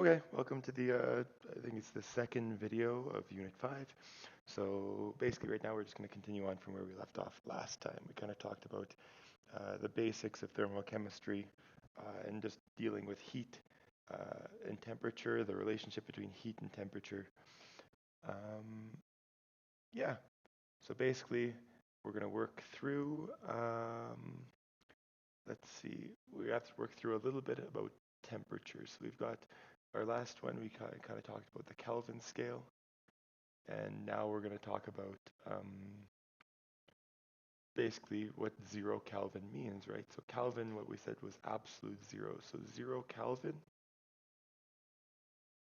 Okay, welcome to I think it's the second video of Unit 5. So basically right now we're just going to continue on from where we left off last time. We kind of talked about the basics of thermochemistry and just dealing with heat and temperature, the relationship between heat and temperature. Um, yeah, so basically we're going to work through, let's see, we have to work through a little bit about temperature. So we've got our last one, we kind of talked about the Kelvin scale, and now we're going to talk about basically what 0 Kelvin means, right? So Kelvin, what we said was absolute zero. So 0 Kelvin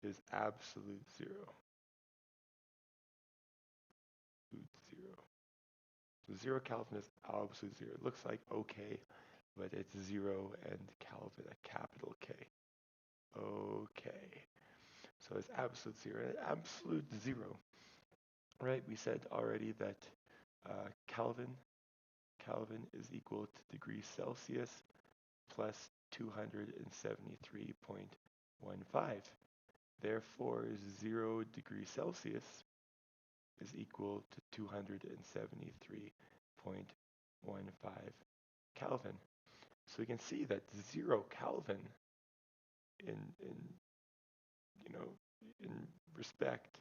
is absolute zero. Absolute zero. So 0 Kelvin is absolute zero. It looks like okay, but it's zero and Kelvin, a capital K. Okay. So it's absolute zero. Absolute zero, right? We said already that Kelvin is equal to degrees Celsius plus 273.15. Therefore, 0 degrees Celsius is equal to 273.15 Kelvin. So we can see that 0 Kelvin in you know in respect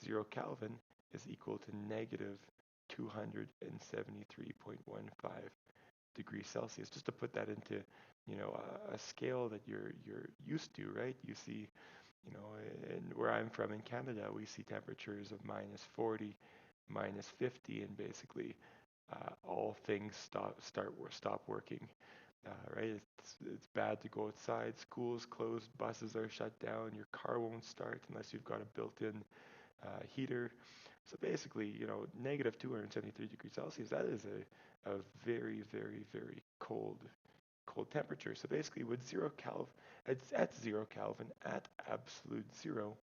0 Kelvin is equal to negative 273.15 degrees Celsius. Just to put that into, a scale that you're used to, right? You see, and where I'm from in Canada, we see temperatures of minus 40, minus 50, and basically all things stop working. Right? It's bad to go outside. Schools closed, buses are shut down. Your car won't start unless you've got a built-in heater. So basically, negative 273 degrees Celsius, that is a very, very, very cold temperature. So basically with 0 Kelvin, it's at 0 Kelvin, at absolute zero,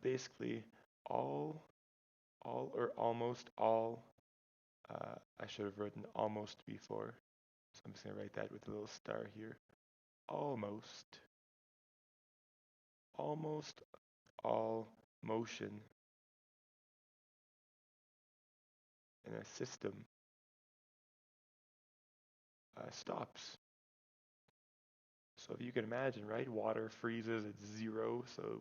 basically all, or almost all, I should have written almost before. So I'm just going to write that with a little star here. Almost all motion in a system stops. So if you can imagine, right, water freezes at zero, so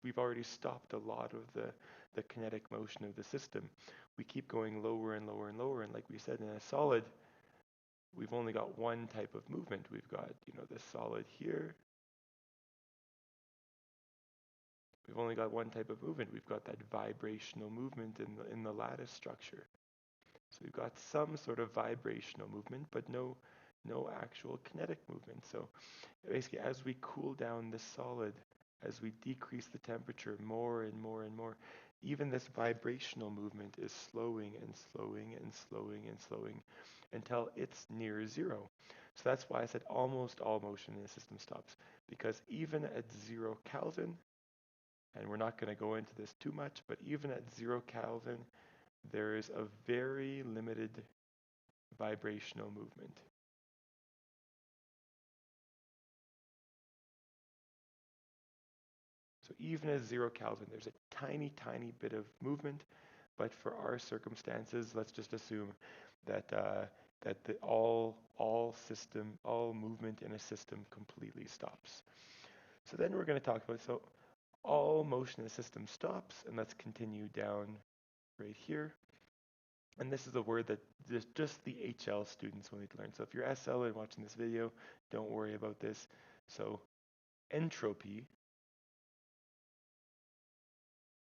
we've already stopped a lot of the kinetic motion of the system. We keep going lower and lower and lower, and like we said, in a solid, we've only got one type of movement. We've got, this solid here. We've only got one type of movement. We've got that vibrational movement in the lattice structure. So we've got some sort of vibrational movement, but no actual kinetic movement. So basically, as we cool down this solid, as we decrease the temperature more and more and more, even this vibrational movement is slowing and slowing and slowing and slowing until it's near zero. So that's why I said almost all motion in the system stops, because even at 0 Kelvin, and we're not going to go into this too much, but even at 0 Kelvin, there is a very limited vibrational movement. So even at 0 Kelvin, there's a tiny, tiny bit of movement, but for our circumstances, let's just assume that all movement in a system completely stops. So then we're going to talk about, so all motion in the system stops, and let's continue down right here. And this is a word that just the HL students will need to learn. So if you're SL and watching this video, don't worry about this. So entropy,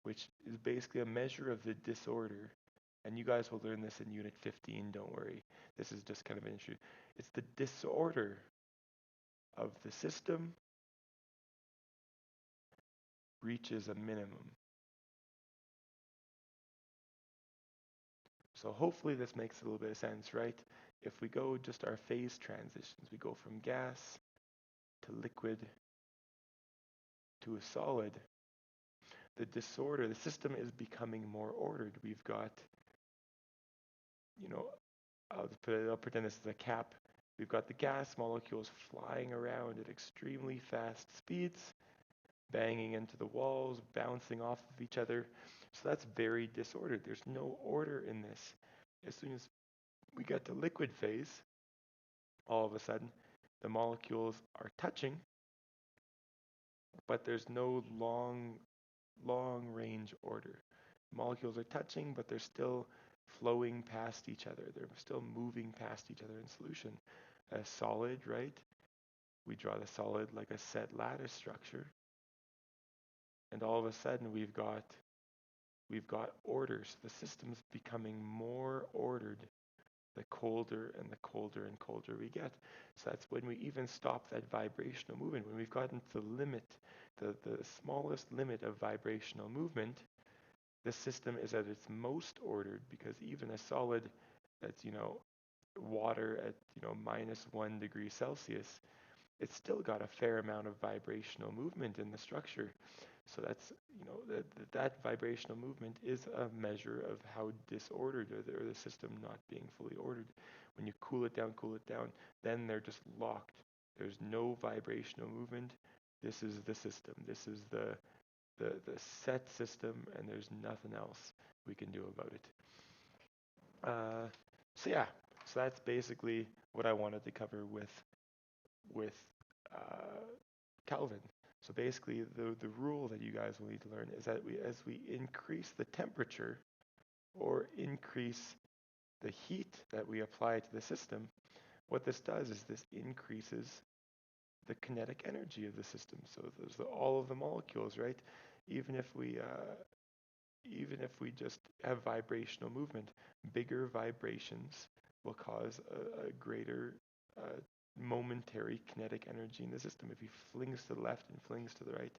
which is basically a measure of the disorder, and you guys will learn this in Unit 15, don't worry. This is just kind of an issue. It's the disorder of the system reaches a minimum. So hopefully this makes a little bit of sense, right? If we go just our phase transitions, we go from gas to liquid to a solid, the disorder, the system is becoming more ordered. We've got, I'll pretend this is a cap. We've got the gas molecules flying around at extremely fast speeds, banging into the walls, bouncing off of each other. So that's very disordered. There's no order in this. As soon as we get to liquid phase, all of a sudden, the molecules are touching, but there's no long range order. Molecules are touching, but they're still flowing past each other. They're still moving past each other in solution. A solid, right? We draw the solid like a set lattice structure. And all of a sudden we've got orders. The system's becoming more ordered the colder and the colder and colder we get. So that's when we even stop that vibrational movement. When we've gotten to the limit, the smallest limit of vibrational movement, the system is at its most ordered, because even a solid that's, water at, -1 degree Celsius, it's still got a fair amount of vibrational movement in the structure. So that's, that vibrational movement is a measure of how disordered or the system not being fully ordered. When you cool it down, then they're just locked. There's no vibrational movement. This is the system. This is the set system, and there's nothing else we can do about it. So that's basically what I wanted to cover with Kelvin. So basically, the rule that you guys will need to learn is that as we increase the temperature or increase the heat that we apply to the system, what this does is this increases the kinetic energy of the system. So there's all of the molecules, right? Even if we just have vibrational movement, bigger vibrations will cause a greater momentary kinetic energy in the system. If he flings to the left and flings to the right,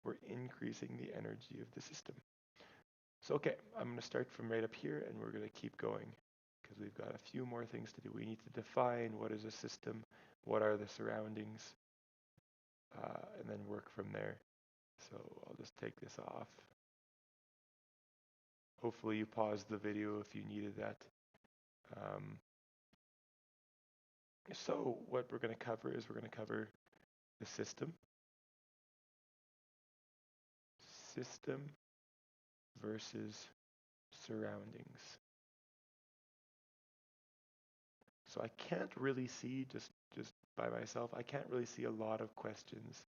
we're increasing the energy of the system. So okay, I'm going to start from right up here, and we're going to keep going because we've got a few more things to do. We need to define what is a system, what are the surroundings, and then work from there. So I'll just take this off. Hopefully you paused the video if you needed that. So what we're going to cover is we're going to cover the system versus surroundings. So I can't really see, just by myself, I can't really see a lot of questions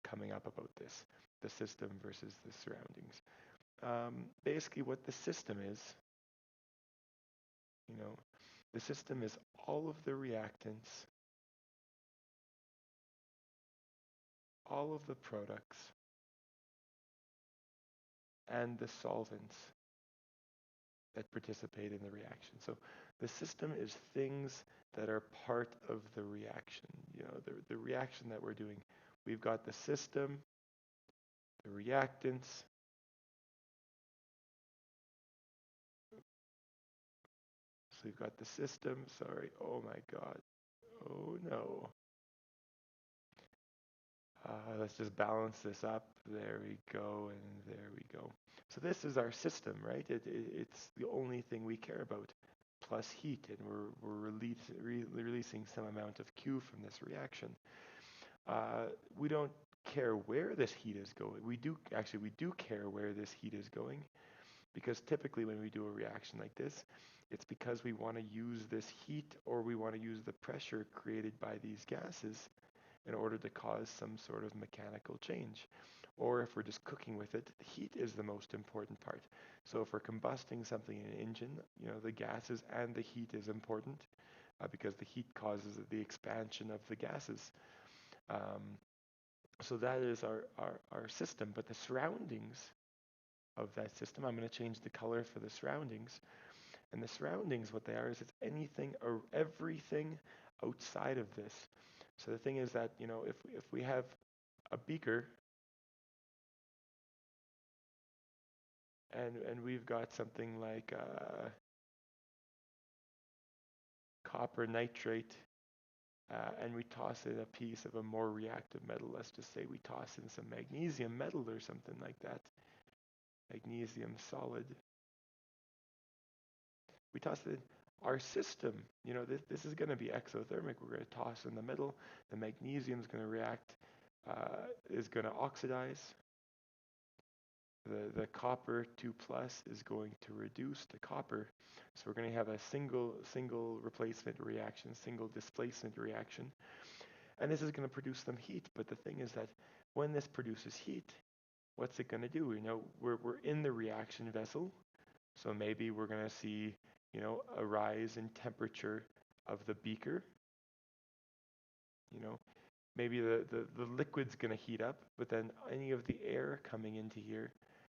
coming up about this, the system versus the surroundings. Basically what the system is, the system is all of the reactants, all of the products, and the solvents that participate in the reaction. So the system is things that are part of the reaction, the reaction that we're doing. We've got the system, the reactants, so we've got the system, oh my God, oh no. Let's just balance this up. There we go, and there we go. So this is our system, right? It's the only thing we care about, plus heat, and we're releasing some amount of Q from this reaction. We don't care where this heat is going. We do care where this heat is going, because typically when we do a reaction like this, it's because we want to use this heat, or we want to use the pressure created by these gases in order to cause some sort of mechanical change. Or if we're just cooking with it, the heat is the most important part. So if we're combusting something in an engine, the gases and the heat is important, because the heat causes the expansion of the gases. So that is our system. But the surroundings of that system, I'm going to change the color for the surroundings. And the surroundings, what they are, is it's anything or everything outside of this. So the thing is that, if we have a beaker and we've got something like copper nitrate, and we toss in a piece of a more reactive metal, let's just say we toss in some magnesium metal or something like that, magnesium solid. We toss it in, our system, this is going to be exothermic. We're going to toss in the middle. The magnesium is going to react, is going to oxidize. The copper 2 plus is going to reduce the copper. So we're going to have a single replacement reaction, single displacement reaction. And this is going to produce some heat. But the thing is that when this produces heat, what's it going to do? We're in the reaction vessel. So maybe we're going to see, a rise in temperature of the beaker. Maybe the liquid's going to heat up, but then any of the air coming into here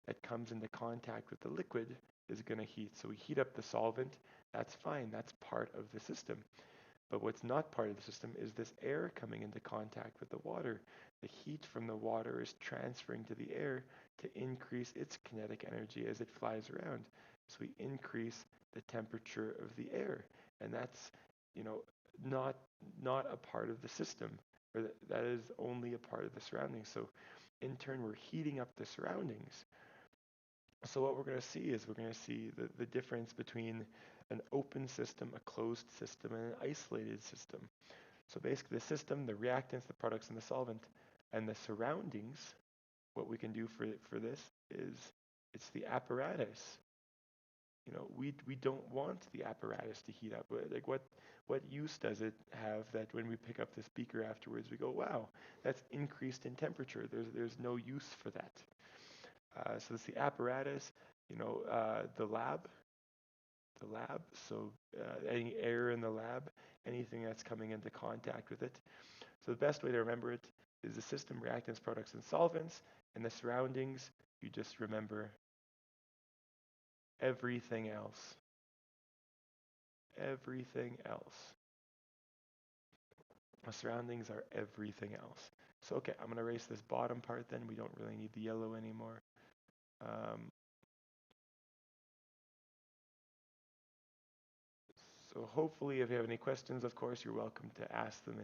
that comes into contact with the liquid is going to heat. So we heat up the solvent. That's fine. That's part of the system. But what's not part of the system is this air coming into contact with the water. The heat from the water is transferring to the air to increase its kinetic energy as it flies around. So we increase the temperature of the air. And that's, not a part of the system. Or that is only a part of the surroundings. So in turn, we're heating up the surroundings. So what we're going to see is we're going to see the difference between an open system, a closed system, and an isolated system. So basically the system, the reactants, the products, and the solvent, and the surroundings, what we can do for this is it's the apparatus. We don't want the apparatus to heat up. Like what use does it have that when we pick up this beaker afterwards, we go, wow, that's increased in temperature. There's no use for that. So it's the apparatus, the lab. So any air in the lab, anything that's coming into contact with it. So the best way to remember it is the system, reactants, products, and solvents, and the surroundings. You just remember everything else. Everything else. The surroundings are everything else. So okay, I'm going to erase this bottom part then. We don't really need the yellow anymore. So hopefully if you have any questions, of course, you're welcome to ask them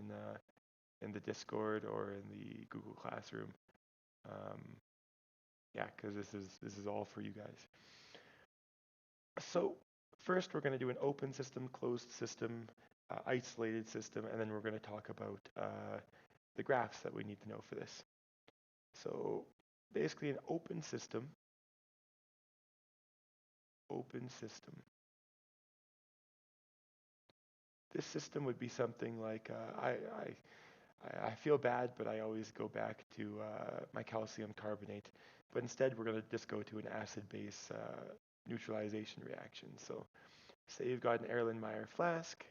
in the Discord or in the Google Classroom. Because this is all for you guys. So first we're going to do an open system, closed system, isolated system, and then we're going to talk about the graphs that we need to know for this. So basically an open system. This system would be something like, I feel bad, but I always go back to my calcium carbonate. But instead, we're going to just go to an acid-base neutralization reaction. So say you've got an Erlenmeyer flask.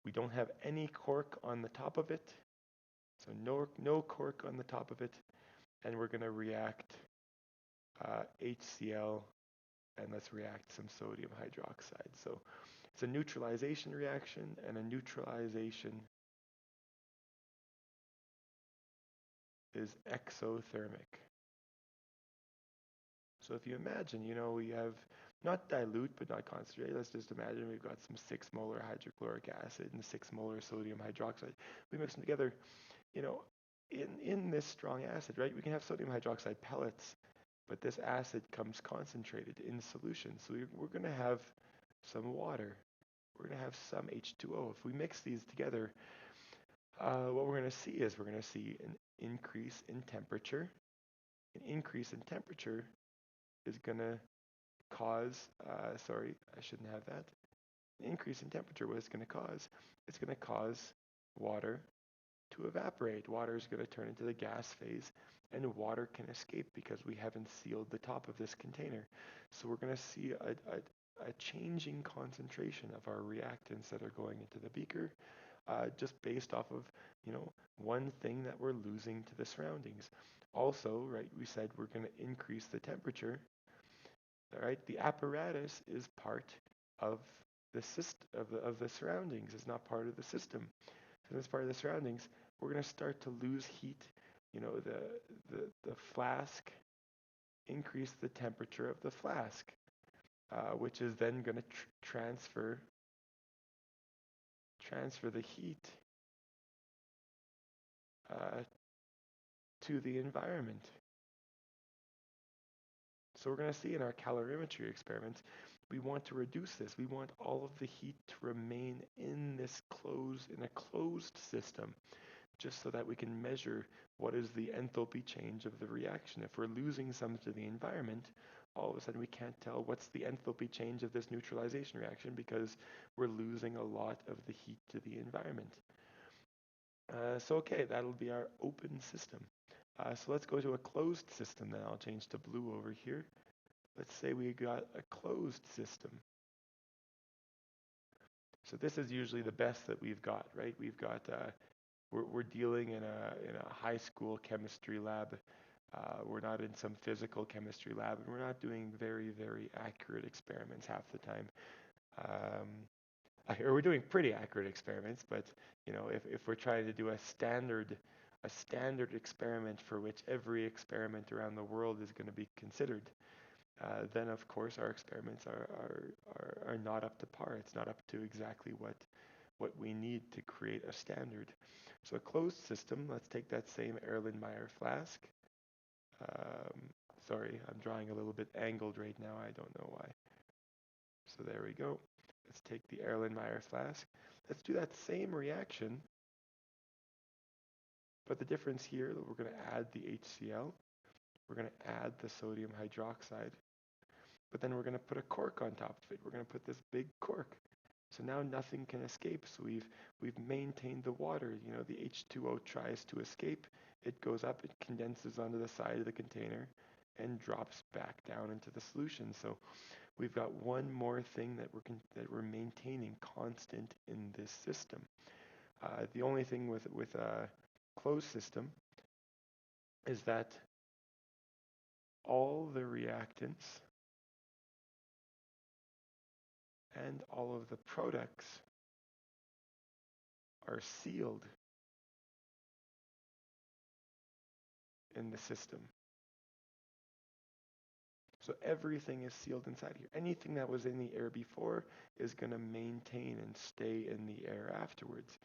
We don't have any cork on the top of it. So no cork on the top of it. And we're going to react HCl, and let's react some sodium hydroxide. So it's a neutralization reaction, and a neutralization is exothermic. So if you imagine, we have not dilute but not concentrated. Let's just imagine we've got some 6 molar hydrochloric acid and 6 molar sodium hydroxide. We mix them together, in this strong acid, right? We can have sodium hydroxide pellets, but this acid comes concentrated in solution. So we're going to have some water. We're going to have some H2O. If we mix these together, what we're going to see is we're going to see an increase in temperature. An increase in temperature is going to cause, sorry, I shouldn't have that. An increase in temperature, what it's going to cause? It's going to cause water to evaporate. Water is going to turn into the gas phase, and water can escape because we haven't sealed the top of this container. So we're going to see a changing concentration of our reactants that are going into the beaker, just based off of, one thing that we're losing to the surroundings. Also, right, we said we're going to increase the temperature. All right, the apparatus is part of the system of the surroundings. It's not part of the system. So as part of the surroundings, we're going to start to lose heat. The flask, increase the temperature of the flask, which is then going to transfer the heat to the environment. So we're going to see in our calorimetry experiments, We want to reduce this. We want all of the heat to remain in a closed system, just so that we can measure what is the enthalpy change of the reaction. If we're losing some to the environment, all of a sudden we can't tell what's the enthalpy change of this neutralization reaction because we're losing a lot of the heat to the environment. Okay, that'll be our open system. So let's go to a closed system then. I'll change to blue over here. Let's say we got a closed system. So this is usually the best that we've got, right? We're dealing in a high school chemistry lab. We're not in some physical chemistry lab, and we're not doing very, very accurate experiments half the time. Or we're doing pretty accurate experiments, but if we're trying to do a standard experiment for which every experiment around the world is going to be considered, then of course our experiments are not up to par. It's not up to exactly what we need to create a standard. So a closed system, let's take that same Erlenmeyer flask. Sorry, I'm drawing a little bit angled right now. I don't know why. So there we go. Let's take the Erlenmeyer flask. Let's do that same reaction, but the difference here, we're going to add the HCl. We're going to add the sodium hydroxide, but then we're going to put a cork on top of it. We're going to put this big cork. So now nothing can escape. So we've maintained the water. The H2O tries to escape. It goes up, it condenses onto the side of the container and drops back down into the solution. So we've got one more thing that we're maintaining constant in this system. The only thing with a closed system is that all the reactants and all of the products are sealed in the system. So everything is sealed inside here. Anything that was in the air before is going to maintain and stay in the air afterwards.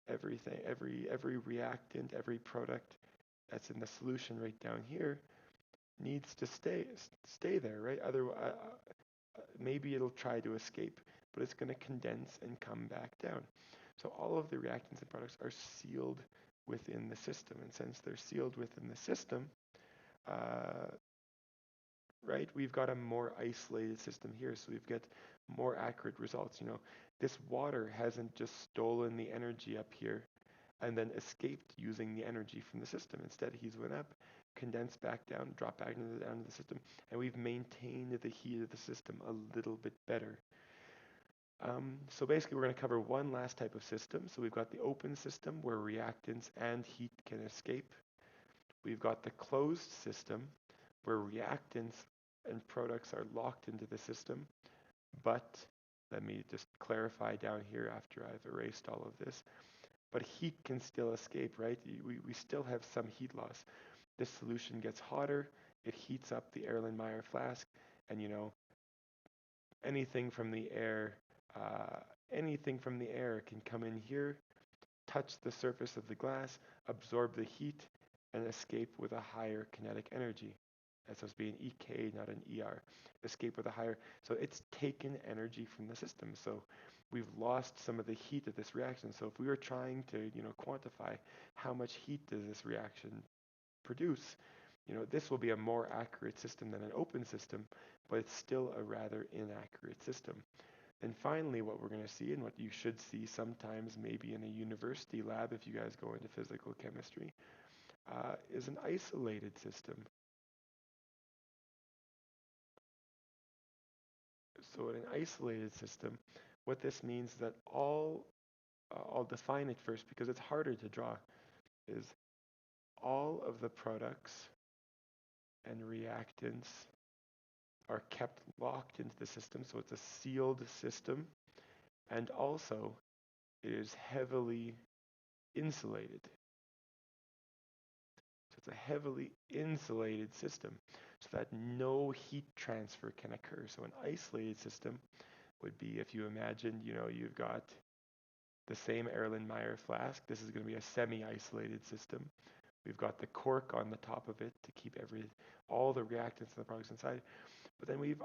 Everything, every reactant, every product that's in the solution right down here needs to stay there, right? Otherwise, maybe it'll try to escape, but it's going to condense and come back down. So all of the reactants and products are sealed within the system, and since they're sealed within the system, right, we've got a more isolated system here, so we've got more accurate results. This water hasn't just stolen the energy up here and then escaped using the energy from the system. Instead, he's went up, condensed back down, dropped back down to the system, and we've maintained the heat of the system a little bit better. So basically, we're going to cover one last type of system. So we've got the open system where reactants and heat can escape. We've got the closed system where reactants and products are locked into the system. But let me just clarify down here after I've erased all of this. But heat can still escape, right? We still have some heat loss. This solution gets hotter, it heats up the Erlenmeyer flask, and anything from the air, can come in here, touch the surface of the glass, absorb the heat, and escape with a higher kinetic energy. That's supposed to be an EK, not an ER. Escape with a higher. So it's taken energy from the system. So we've lost some of the heat of this reaction. So if we were trying to, quantify how much heat does this reaction produce, this will be a more accurate system than an open system, but it's still a rather inaccurate system. And finally, what we're going to see, and what you should see sometimes maybe in a university lab if you guys go into physical chemistry, is an isolated system. So in an isolated system, what this means is that I'll define it first because it's harder to draw, is all of the products and reactants are kept locked into the system, so it's a sealed system, and also it is heavily insulated. So it's a heavily insulated system so that no heat transfer can occur. So an isolated system would be, if you imagine, you've got the same Erlenmeyer flask. This is going to be a semi-isolated system We've got the cork on the top of it to keep all the reactants and the products inside. But then we've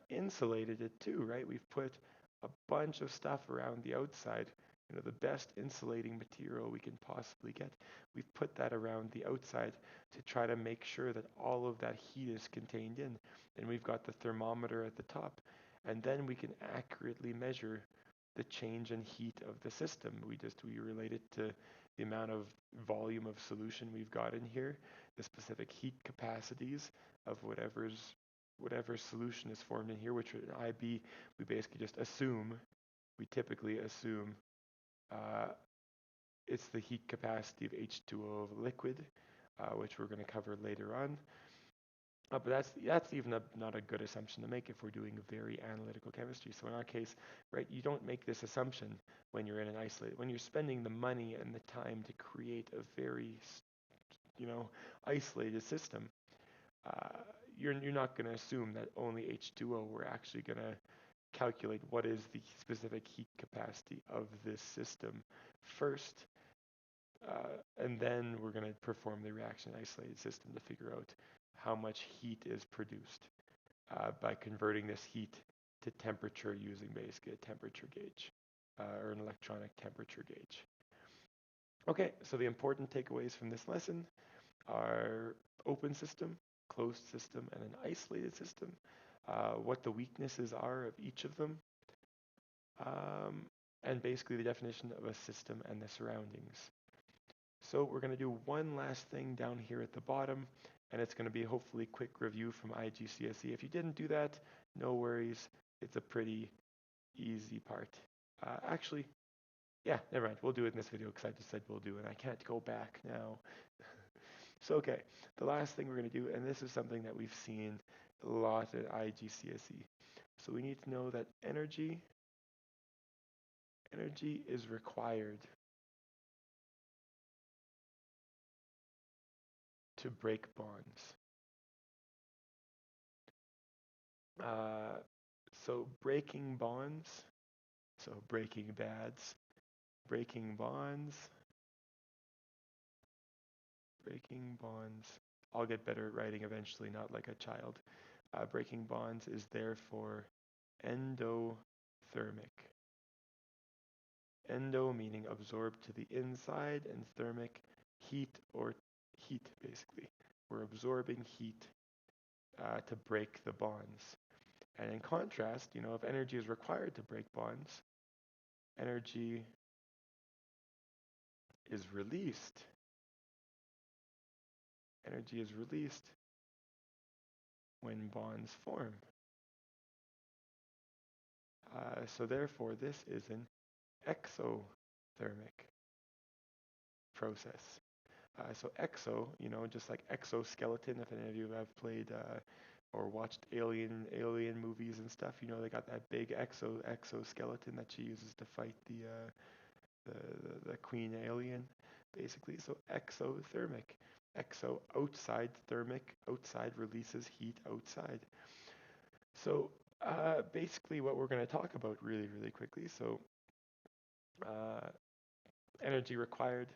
insulated it too, right? We've put a bunch of stuff around the outside, the best insulating material we can possibly get. We've put that around the outside to try to make sure that all of that heat is contained in. And we've got the thermometer at the top. And then we can accurately measure the change in heat of the system. We relate it to the amount of volume of solution we've got in here, the specific heat capacities of whatever solution is formed in here, which in IB we basically just we typically assume it's the heat capacity of H2O of liquid, which we're going to cover later on. But that's even not a good assumption to make if we're doing very analytical chemistry. So in our case, right, you don't make this assumption when you're in an isolated, when you're spending the money and the time to create a very, isolated system. You're not going to assume that only H2O. We're actually going to calculate what is the specific heat capacity of this system first, and then we're going to perform the reaction isolated system to figure out how much heat is produced by converting this heat to temperature using basically a temperature gauge or an electronic temperature gauge. Okay, so the important takeaways from this lesson are open system, closed system, and an isolated system, what the weaknesses are of each of them, and basically the definition of a system and the surroundings. So we're going to do one last thing down here at the bottom, and it's going to be hopefully a quick review from IGCSE. If you didn't do that, no worries. It's a pretty easy part. Actually, yeah, never mind. We'll do it in this video because I just said we'll do it, and I can't go back now. So, okay, the last thing we're going to do, and this is something that we've seen a lot at IGCSE. So we need to know that energy is required to break bonds. So breaking bonds, so breaking bads, breaking bonds, I'll get better at writing eventually, not like a child. Breaking bonds is therefore endothermic. Endo meaning absorbed to the inside, and thermic, heat basically. We're absorbing heat to break the bonds. And in contrast, if energy is required to break bonds, energy is released. Energy is released when bonds form. So therefore, this is an exothermic process. So exo, just like exoskeleton, if any of you have played or watched alien movies and stuff, they got that big exoskeleton that she uses to fight the queen alien, basically. So exothermic. Exo, outside, thermic, outside releases heat outside. So basically what we're going to talk about really, really quickly. So energy required.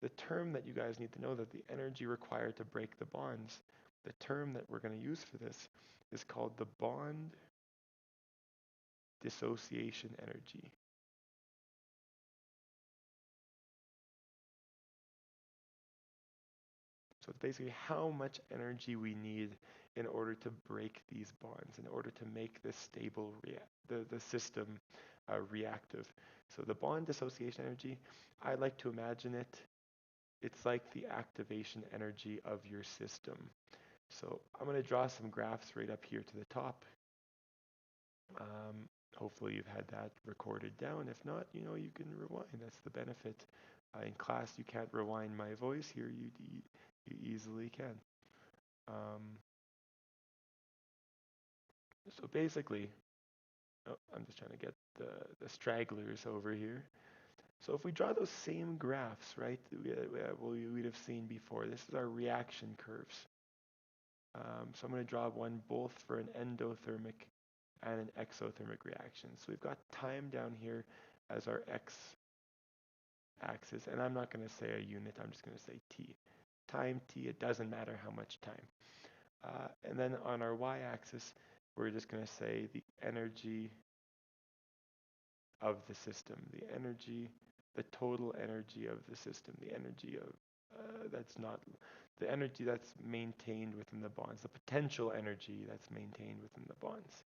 The term that you guys need to know, that the energy required to break the bonds, the term that we're going to use for this is called the bond dissociation energy. So it's basically how much energy we need in order to break these bonds, in order to make this stable, the system reactive. So the bond dissociation energy, I like to imagine it's like the activation energy of your system. So I'm going to draw some graphs right up here to the top. Hopefully you've had that recorded down. If not, you can rewind. That's the benefit. In class, you can't rewind my voice. Here, you easily can. So basically, I'm just trying to get the stragglers over here. So if we draw those same graphs, right, we'd have seen before, this is our reaction curves. So I'm going to draw one both for an endothermic and an exothermic reaction. So we've got time down here as our x axis, and I'm not going to say a unit, I'm just going to say t. Time t, it doesn't matter how much time. And then on our y-axis, we're just going to say the energy of the system, the total energy of the system, the energy of that's not the energy that's maintained within the bonds, the potential energy that's maintained within the bonds.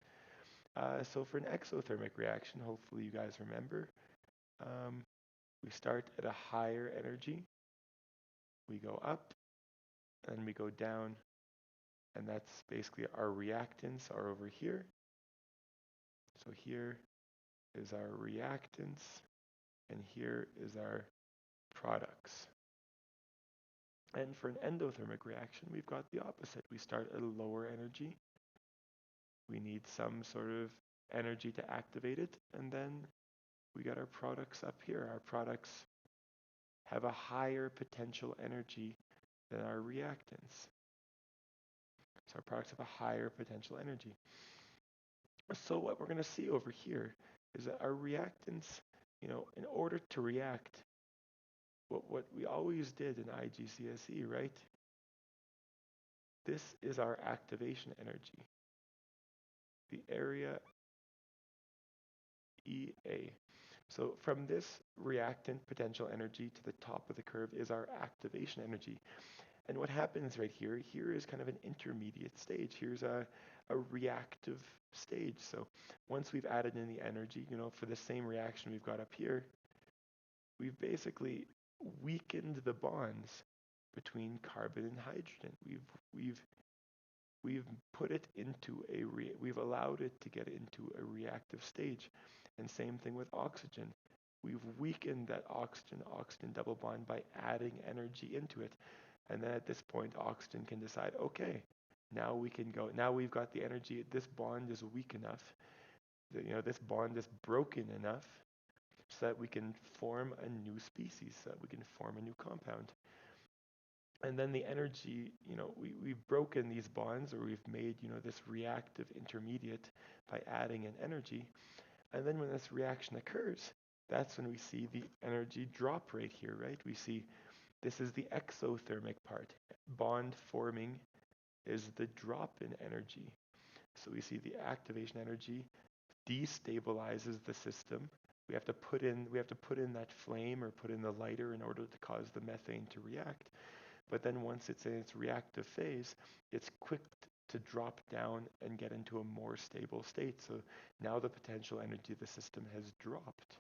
So for an exothermic reaction, hopefully you guys remember, we start at a higher energy, we go up, and we go down, and that's basically our reactants are over here. So here is our reactants, and here is our products. And for an endothermic reaction, we've got the opposite. We start at a lower energy. We need some sort of energy to activate it, and then we got our products up here. Our products have a higher potential energy than our reactants. So our products have a higher potential energy. So what we're going to see over here is that our reactants, in order to react, what we always did in IGCSE, right? This is our activation energy, the area EA. So from this reactant potential energy to the top of the curve is our activation energy. And what happens right here is kind of an intermediate stage. Here's a reactive stage. So once we've added in the energy, for the same reaction we've got up here, we've basically weakened the bonds between carbon and hydrogen. We've put it into we've allowed it to get into a reactive stage. And same thing with oxygen. We've weakened that oxygen double bond by adding energy into it. And then at this point, oxygen can decide, okay, now we can go. Now we've got the energy. This bond is weak enough. This bond is broken enough so that we can form a new species, so that we can form a new compound. And then the energy, we've broken these bonds, or we've made, this reactive intermediate by adding an energy. And then when this reaction occurs, that's when we see the energy drop right here, right? We see this is the exothermic part. Bond forming is the drop in energy. So we see the activation energy destabilizes the system. We have to put in that flame or put in the lighter in order to cause the methane to react. But then once it's in its reactive phase, it's quick to drop down and get into a more stable state. So now the potential energy of the system has dropped.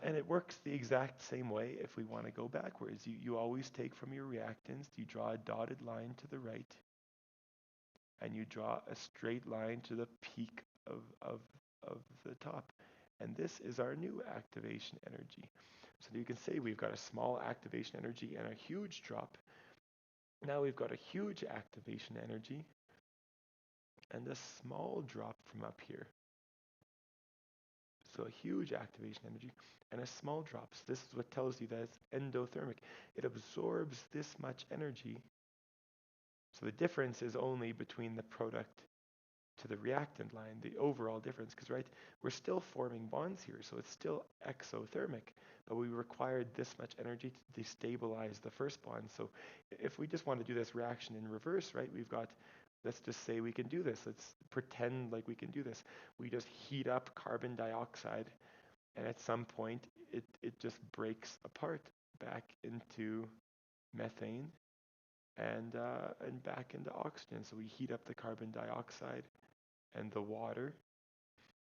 And it works the exact same way if we want to go backwards. You always take from your reactants, you draw a dotted line to the right, and you draw a straight line to the peak of the top. And this is our new activation energy. So you can say we've got a small activation energy and a huge drop. Now we've got a huge activation energy and a small drop from up here. So a huge activation energy and a small drop. So this is what tells you that it's endothermic. It absorbs this much energy. So the difference is only between the product to the reactant line, the overall difference, because right, we're still forming bonds here, so it's still exothermic, but we required this much energy to destabilize the first bond. So if we just want to do this reaction in reverse, right, let's just say we can do this. Let's pretend like we can do this. We just heat up carbon dioxide, and at some point, it just breaks apart back into methane and back into oxygen. So we heat up the carbon dioxide and the water,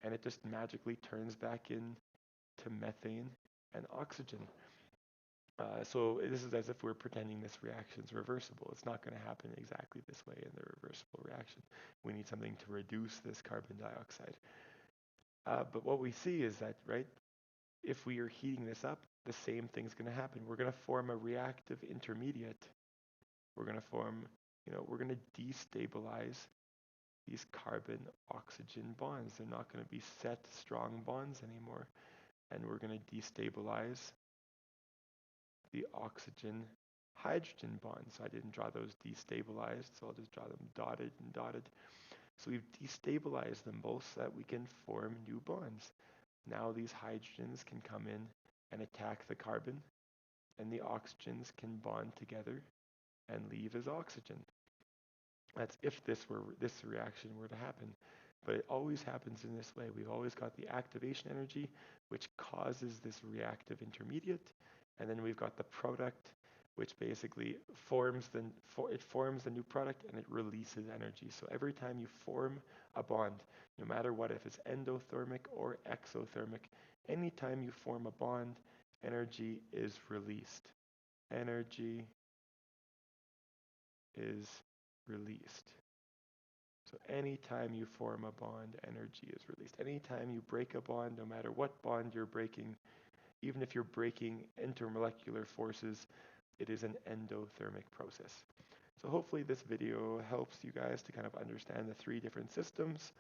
and it just magically turns back into methane and oxygen. So this is as if we're pretending this reaction is reversible. It's not going to happen exactly this way in the reversible reaction. We need something to reduce this carbon dioxide. But what we see is that, right, if we are heating this up, the same thing's going to happen. We're going to form a reactive intermediate. We're going to form, we're going to destabilize these carbon-oxygen bonds. They're not going to be set strong bonds anymore. And we're going to destabilize the oxygen-hydrogen bonds. So I didn't draw those destabilized, so I'll just draw them dotted and dotted. So we've destabilized them both so that we can form new bonds. Now these hydrogens can come in and attack the carbon, and the oxygens can bond together and leave as oxygen. That's if this reaction were to happen. But it always happens in this way. We've always got the activation energy, which causes this reactive intermediate, and then we've got the product, which basically forms the new product and it releases energy. So every time you form a bond, no matter what, if it's endothermic or exothermic, anytime you form a bond, energy is released. Energy is released. So anytime you form a bond, energy is released. Anytime you break a bond, no matter what bond you're breaking, even if you're breaking intermolecular forces, it is an endothermic process. So hopefully this video helps you guys to kind of understand the three different systems.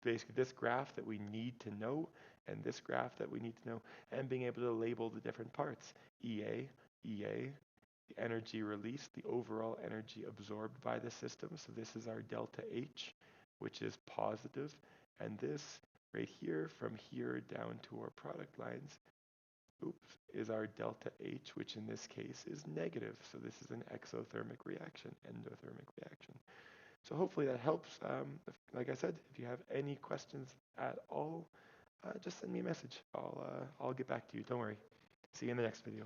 Basically this graph that we need to know, and this graph that we need to know, and being able to label the different parts. EA, the energy released, the overall energy absorbed by the system. So this is our delta H, which is positive, and this right here, from here down to our product lines, is our delta H, which in this case is negative. So this is an exothermic reaction, endothermic reaction. So hopefully that helps. Like I said, if you have any questions at all, just send me a message. I'll get back to you. Don't worry. See you in the next video.